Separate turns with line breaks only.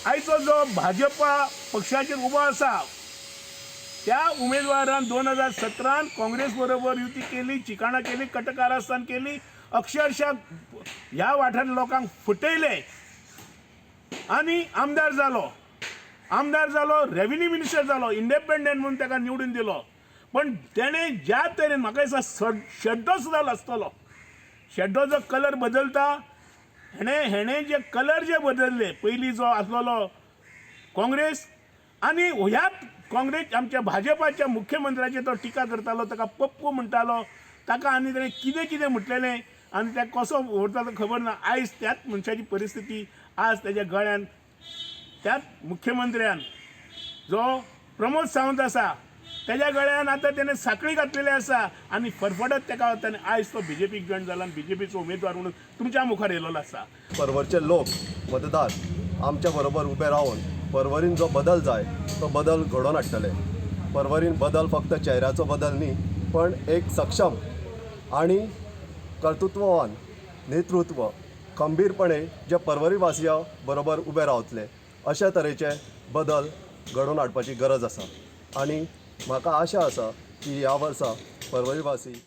आयचो जो भाजपा पक्षाचेर उबो आसा त्या उमेदवारान 2017 काँग्रेस बरोबर युती केली, चिकाणा केली, कटकारस्थान केली, अक्षरशः ह्या वाठारांतल्या लोकांक फुटयले आणि आमदार जालो रेव्हेन्यू मिनिस्टर जालो, इंडिपेंडंट म्हणून ताका निवडून दिलो. पण तेणे ज्या तरेन म्हाका दिसता शेड्डो सुद्दां लासतलो. शेड्डोचो कलर बदलता, हेणे जे कलर जे बदलले, पयलीं जो आसलेलो काँग्रेस आनी ह्याच काँग्रेस आमच्या भाजपाच्या मुख्यमंत्र्याचे तो टिका करतालो, ताका पप्पू म्हणटालो, ताका आनी ताणें कितें कितें म्हटलेलें आनी ताका कसो व्हरता तो खबर ना. आयज त्याच मनशाची परिस्थिती आज ताच्या गळ्यान त्याच मुख्यमंत्र्यान जो प्रमोद सावंत आसा त्याच्या गळ्यान आतां तेणें साखळी घातलेली आसा आनी फडफडत ताका ताणें आयज तो बीजेपीक जॉयन जाला आनी बीजेपीचो उमेदवार म्हणून तुमच्या मुखार येयलेलो आसा.
परवरचे लोक मतदार आमच्या बरोबर उबे रावन परवरीन जो बदल जाय तो बदल घडोवन हाडटले. परवरीन बदल फक्त चेहऱ्याचो बदल न्ही, पण एक सक्षम आणि कर्तृत्ववान नेतृत्व खंबीरपणे जे परवरी वासिया बरोबर उबे रावतले अशा तरेचे बदल घडोवन हाडपाची गरज आसा. आणि म्हाका आशा आसा की ह्या वर्सा परवरी वासी